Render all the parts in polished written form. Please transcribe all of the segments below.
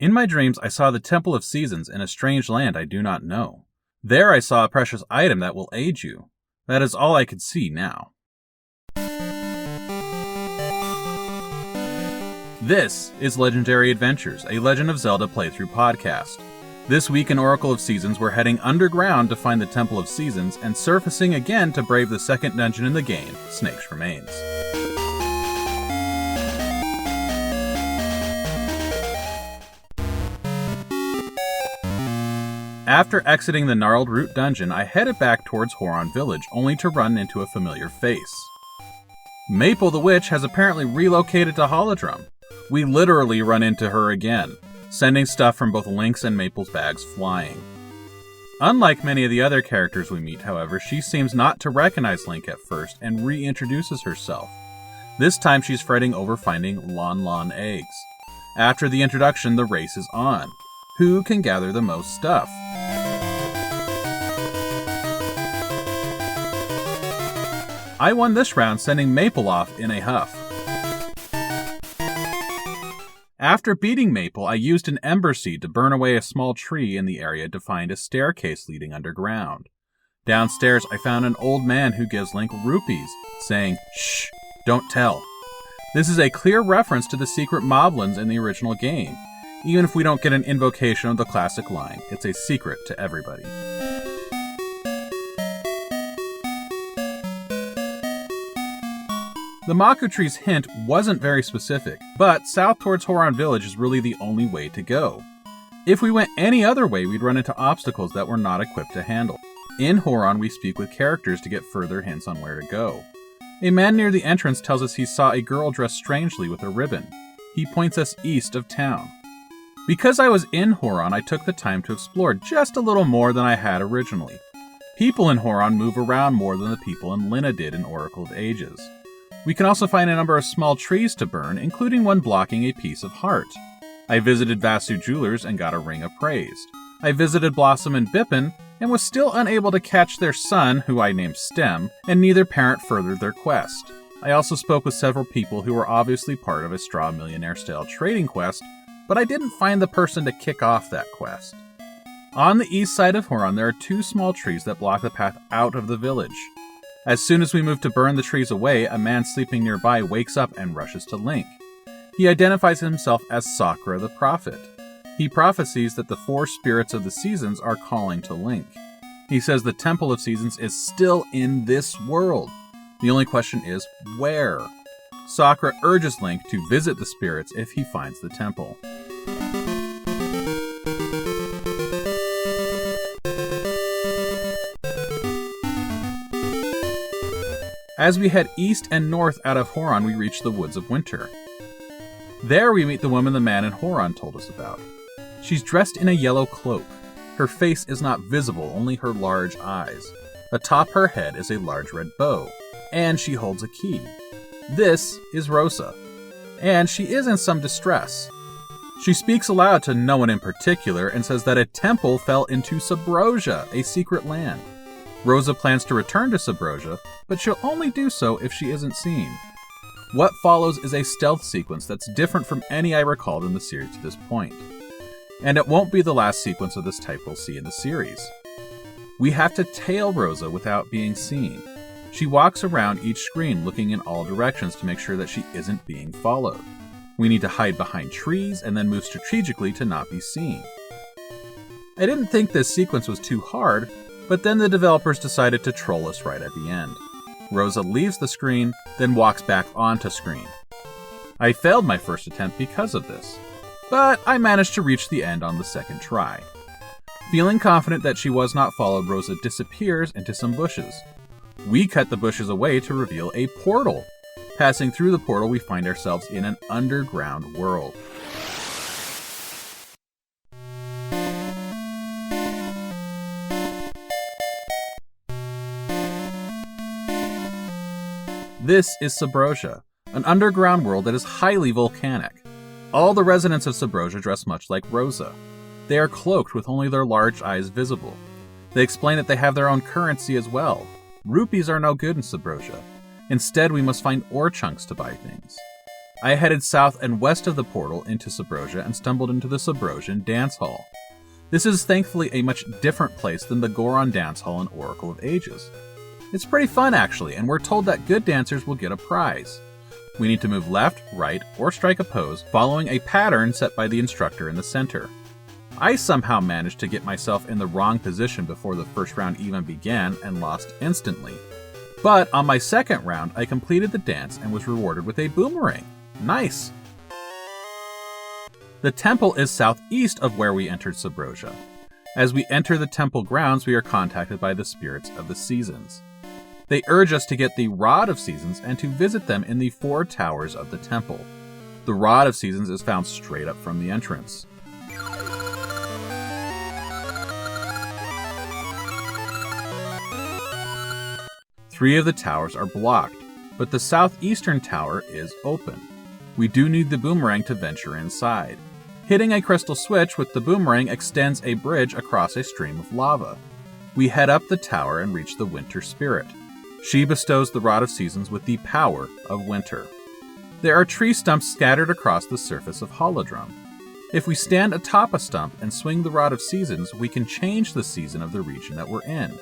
In my dreams, I saw the Temple of Seasons in a strange land I do not know. There I saw a precious item that will aid you. That is all I could see now. This is Legendary Adventures, a Legend of Zelda playthrough podcast. This week in Oracle of Seasons, we're heading underground to find the Temple of Seasons and surfacing again to brave the second dungeon in the game, Snake's Remains. After exiting the Gnarled Root dungeon, I headed back towards Horon Village, only to run into a familiar face. Maple the Witch has apparently relocated to Holodrum. We literally run into her again, sending stuff from both Link's and Maple's bags flying. Unlike many of the other characters we meet, however, she seems not to recognize Link at first and reintroduces herself. This time she's fretting over finding Lon Lon eggs. After the introduction, the race is on. Who can gather the most stuff? I won this round, sending Maple off in a huff. After beating Maple, I used an Ember Seed to burn away a small tree in the area to find a staircase leading underground. Downstairs, I found an old man who gives Link rupees, saying, "Shh, don't tell." This is a clear reference to the secret moblins in the original game. Even if we don't get an invocation of the classic line, it's a secret to everybody. The Maku Tree's hint wasn't very specific, but south towards Horon Village is really the only way to go. If we went any other way, we'd run into obstacles that we're not equipped to handle. In Horon, we speak with characters to get further hints on where to go. A man near the entrance tells us he saw a girl dressed strangely with a ribbon. He points us east of town. Because I was in Horon, I took the time to explore just a little more than I had originally. People in Horon move around more than the people in Lina did in Oracle of Ages. We can also find a number of small trees to burn, including one blocking a piece of heart. I visited Vasu Jewelers and got a ring appraised. I visited Blossom and Bippin and was still unable to catch their son, who I named Stem, and neither parent furthered their quest. I also spoke with several people who were obviously part of a Straw Millionaire-style trading quest, but I didn't find the person to kick off that quest. On the east side of Horon, there are two small trees that block the path out of the village. As soon as we move to burn the trees away, a man sleeping nearby wakes up and rushes to Link. He identifies himself as Sakura the Prophet. He prophesies that the four spirits of the seasons are calling to Link. He says the Temple of Seasons is still in this world. The only question is, where? Sakura urges Link to visit the spirits if he finds the temple. As we head east and north out of Horon, we reach the Woods of Winter. There we meet the woman the man in Horon told us about. She's dressed in a yellow cloak. Her face is not visible, only her large eyes. Atop her head is a large red bow, and she holds a key. This is Rosa, and she is in some distress. She speaks aloud to no one in particular and says that a temple fell into Subrosia, a secret land. Rosa plans to return to Subrosia, but she'll only do so if she isn't seen. What follows is a stealth sequence that's different from any I recalled in the series to this point. And it won't be the last sequence of this type we'll see in the series. We have to tail Rosa without being seen. She walks around each screen looking in all directions to make sure that she isn't being followed. We need to hide behind trees and then move strategically to not be seen. I didn't think this sequence was too hard, but then the developers decided to troll us right at the end. Rosa leaves the screen, then walks back onto screen. I failed my first attempt because of this, but I managed to reach the end on the second try. Feeling confident that she was not followed, Rosa disappears into some bushes. We cut the bushes away to reveal a portal. Passing through the portal, we find ourselves in an underground world. This is Subrosia, an underground world that is highly volcanic. All the residents of Subrosia dress much like Rosa. They are cloaked with only their large eyes visible. They explain that they have their own currency as well. Rupees are no good in Subrosia. Instead, we must find ore chunks to buy things. I headed south and west of the portal into Subrosia and stumbled into the Subrosian Dance Hall. This is thankfully a much different place than the Goron Dance Hall in Oracle of Ages. It's pretty fun actually, and we're told that good dancers will get a prize. We need to move left, right, or strike a pose, following a pattern set by the instructor in the center. I somehow managed to get myself in the wrong position before the first round even began and lost instantly. But on my second round, I completed the dance and was rewarded with a boomerang. Nice! The temple is southeast of where we entered Subrosia. As we enter the temple grounds, we are contacted by the spirits of the seasons. They urge us to get the Rod of Seasons and to visit them in the 4 towers of the temple. The Rod of Seasons is found straight up from the entrance. Three of the towers are blocked, but the southeastern tower is open. We do need the boomerang to venture inside. Hitting a crystal switch with the boomerang extends a bridge across a stream of lava. We head up the tower and reach the Winter Spirit. She bestows the Rod of Seasons with the power of winter. There are tree stumps scattered across the surface of Holodrum. If we stand atop a stump and swing the Rod of Seasons, we can change the season of the region that we're in.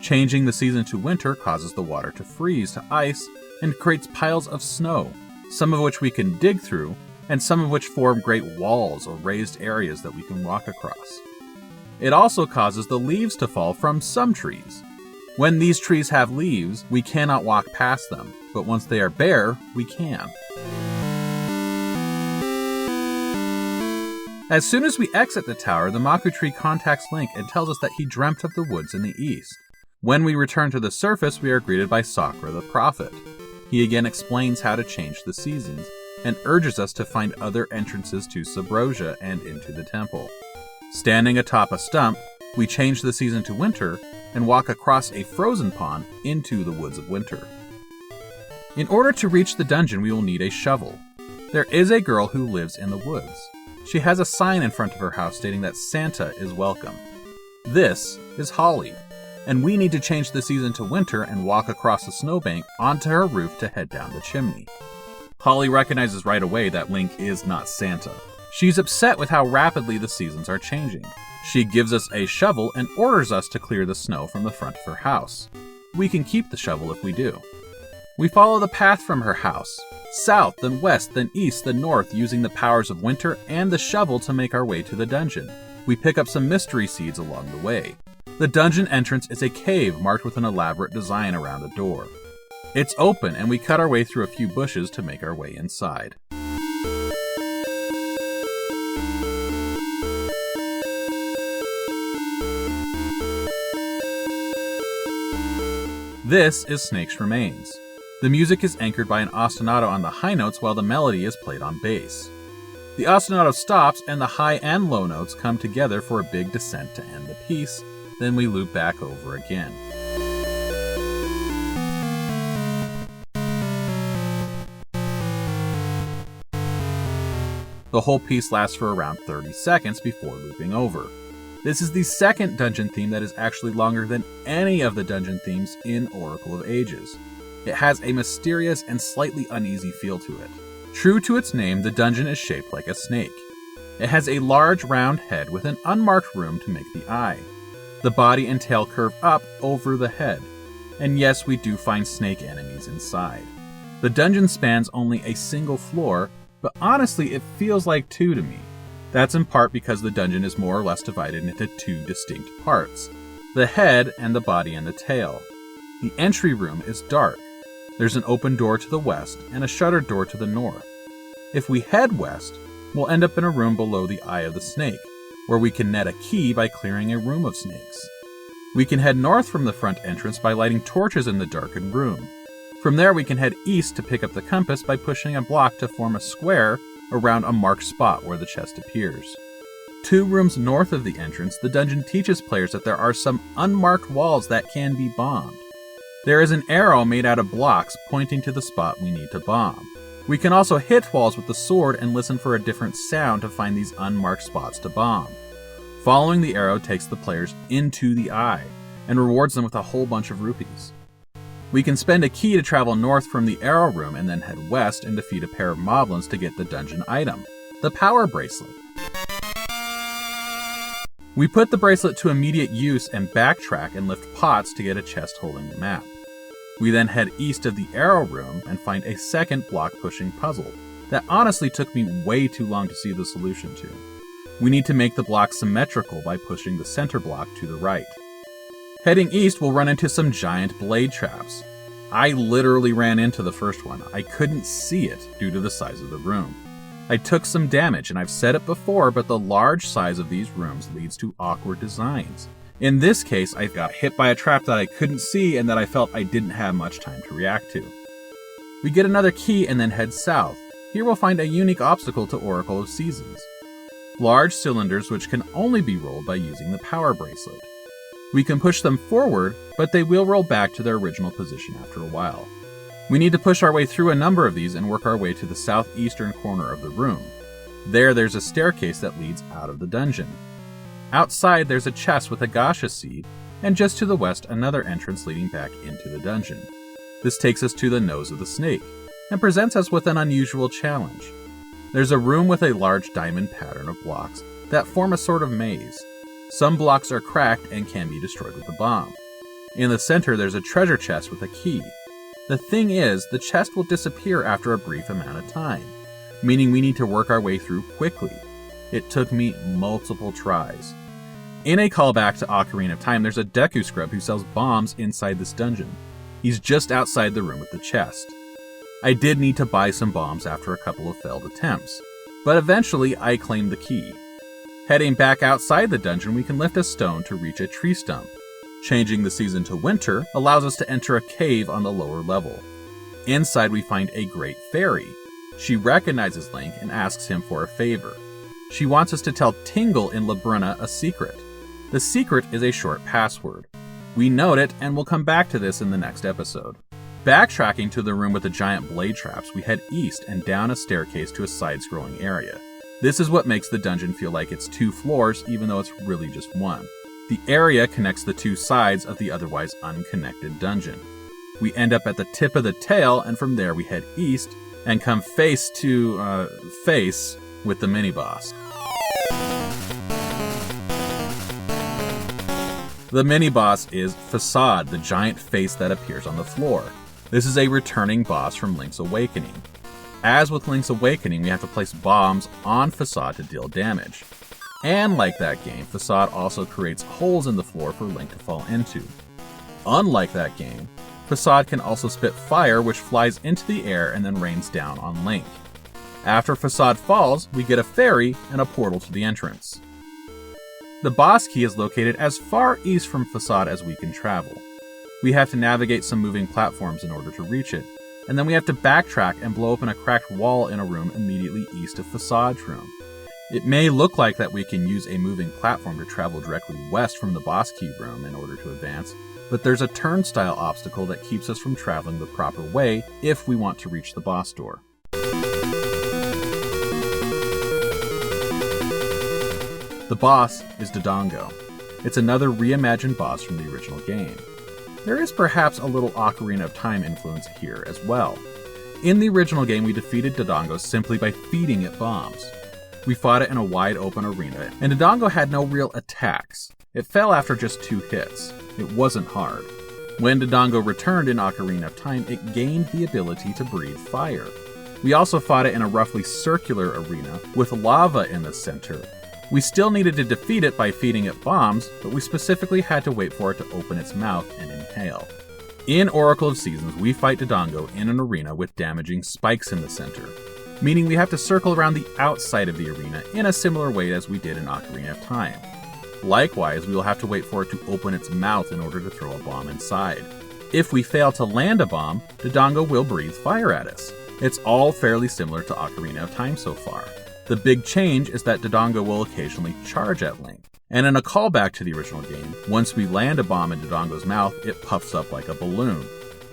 Changing the season to winter causes the water to freeze to ice and creates piles of snow, some of which we can dig through, and some of which form great walls or raised areas that we can walk across. It also causes the leaves to fall from some trees. When these trees have leaves, we cannot walk past them, but once they are bare, we can. As soon as we exit the tower, the Maku tree contacts Link and tells us that he dreamt of the woods in the east. When we return to the surface, we are greeted by Sakura the Prophet. He again explains how to change the seasons, and urges us to find other entrances to Subrosia and into the temple. Standing atop a stump, we change the season to winter, and walk across a frozen pond into the Woods of Winter. In order to reach the dungeon, we will need a shovel. There is a girl who lives in the woods. She has a sign in front of her house stating that Santa is welcome. This is Holly, and we need to change the season to winter and walk across the snowbank onto her roof to head down the chimney. Holly recognizes right away that Link is not Santa. She's upset with how rapidly the seasons are changing. She gives us a shovel and orders us to clear the snow from the front of her house. We can keep the shovel if we do. We follow the path from her house, south, then west, then east, then north, using the powers of winter and the shovel to make our way to the dungeon. We pick up some mystery seeds along the way. The dungeon entrance is a cave marked with an elaborate design around a door. It's open, and we cut our way through a few bushes to make our way inside. This is Snake's Remains. The music is anchored by an ostinato on the high notes while the melody is played on bass. The ostinato stops and the high and low notes come together for a big descent to end the piece, then we loop back over again. The whole piece lasts for around 30 seconds before looping over. This is the second dungeon theme that is actually longer than any of the dungeon themes in Oracle of Ages. It has a mysterious and slightly uneasy feel to it. True to its name, the dungeon is shaped like a snake. It has a large round head with an unmarked room to make the eye. The body and tail curve up over the head. And yes, we do find snake enemies inside. The dungeon spans only a single floor, but honestly it feels like 2 to me. That's in part because the dungeon is more or less divided into 2 distinct parts, the head and the body and the tail. The entry room is dark. There's an open door to the west and a shuttered door to the north. If we head west, we'll end up in a room below the eye of the snake, where we can net a key by clearing a room of snakes. We can head north from the front entrance by lighting torches in the darkened room. From there we can head east to pick up the compass by pushing a block to form a square around a marked spot where the chest appears. 2 rooms north of the entrance, the dungeon teaches players that there are some unmarked walls that can be bombed. There is an arrow made out of blocks pointing to the spot we need to bomb. We can also hit walls with the sword and listen for a different sound to find these unmarked spots to bomb. Following the arrow takes the players into the eye and rewards them with a whole bunch of rupees. We can spend a key to travel north from the arrow room and then head west and defeat a pair of moblins to get the dungeon item, the power bracelet. We put the bracelet to immediate use and backtrack and lift pots to get a chest holding the map. We then head east of the arrow room and find a second block-pushing puzzle that honestly took me way too long to see the solution to. We need to make the block symmetrical by pushing the center block to the right. Heading east, we'll run into some giant blade traps. I literally ran into the first one. I couldn't see it due to the size of the room. I took some damage, and I've said it before, but the large size of these rooms leads to awkward designs. In this case, I got hit by a trap that I couldn't see and that I felt I didn't have much time to react to. We get another key and then head south. Here we'll find a unique obstacle to Oracle of Seasons. Large cylinders which can only be rolled by using the power bracelet. We can push them forward, but they will roll back to their original position after a while. We need to push our way through a number of these and work our way to the southeastern corner of the room. There's a staircase that leads out of the dungeon. Outside there's a chest with a gacha seed, and just to the west another entrance leading back into the dungeon. This takes us to the nose of the snake, and presents us with an unusual challenge. There's a room with a large diamond pattern of blocks that form a sort of maze. Some blocks are cracked and can be destroyed with a bomb. In the center there's a treasure chest with a key. The thing is, the chest will disappear after a brief amount of time, meaning we need to work our way through quickly. It took me multiple tries. In a callback to Ocarina of Time, there's a Deku Scrub who sells bombs inside this dungeon. He's just outside the room with the chest. I did need to buy some bombs after a couple of failed attempts, but eventually I claimed the key. Heading back outside the dungeon, we can lift a stone to reach a tree stump. Changing the season to winter allows us to enter a cave on the lower level. Inside we find a great fairy. She recognizes Link and asks him for a favor. She wants us to tell Tingle in Labruna a secret. The secret is a short password. We note it and we'll come back to this in the next episode. Backtracking to the room with the giant blade traps, we head east and down a staircase to a side-scrolling area. This is what makes the dungeon feel like it's 2 floors even though it's really just 1. The area connects the 2 sides of the otherwise unconnected dungeon. We end up at the tip of the tail, and from there we head east and come face to face with the mini-boss. The mini-boss is Facade, the giant face that appears on the floor. This is a returning boss from Link's Awakening. As with Link's Awakening, we have to place bombs on Facade to deal damage. And like that game, Facade also creates holes in the floor for Link to fall into. Unlike that game, Facade can also spit fire which flies into the air and then rains down on Link. After Facade falls, we get a fairy and a portal to the entrance. The boss key is located as far east from Facade as we can travel. We have to navigate some moving platforms in order to reach it, and then we have to backtrack and blow open a cracked wall in a room immediately east of Facade's room. It may look like that we can use a moving platform to travel directly west from the boss key room in order to advance, but there's a turnstile obstacle that keeps us from traveling the proper way if we want to reach the boss door. The boss is Dodongo. It's another reimagined boss from the original game. There is perhaps a little Ocarina of Time influence here as well. In the original game, we defeated Dodongo simply by feeding it bombs. We fought it in a wide open arena, and Dodongo had no real attacks. It fell after just 2 hits. It wasn't hard. When Dodongo returned in Ocarina of Time, it gained the ability to breathe fire. We also fought it in a roughly circular arena with lava in the center. We still needed to defeat it by feeding it bombs, but we specifically had to wait for it to open its mouth and inhale. In Oracle of Seasons, we fight Dodongo in an arena with damaging spikes in the center, meaning we have to circle around the outside of the arena in a similar way as we did in Ocarina of Time. Likewise, we will have to wait for it to open its mouth in order to throw a bomb inside. If we fail to land a bomb, Dodongo will breathe fire at us. It's all fairly similar to Ocarina of Time so far. The big change is that Dodongo will occasionally charge at Link. And in a callback to the original game, once we land a bomb in Dodongo's mouth, it puffs up like a balloon.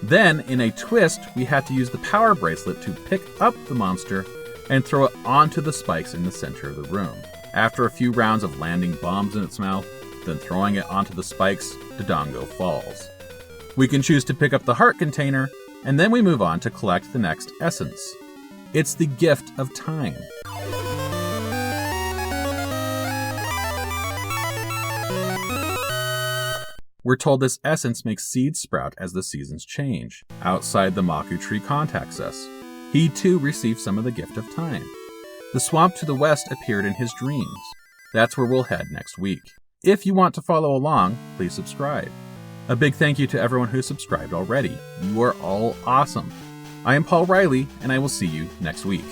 Then, in a twist, we had to use the power bracelet to pick up the monster and throw it onto the spikes in the center of the room. After a few rounds of landing bombs in its mouth, then throwing it onto the spikes, Dodongo falls. We can choose to pick up the heart container, and then we move on to collect the next essence. It's the gift of time. We're told this essence makes seeds sprout as the seasons change. Outside, the Maku tree contacts us. He too received some of the gift of time. The swamp to the west appeared in his dreams. That's where we'll head next week. If you want to follow along, please subscribe. A big thank you to everyone who subscribed already. You are all awesome. I am Paul Riley, and I will see you next week.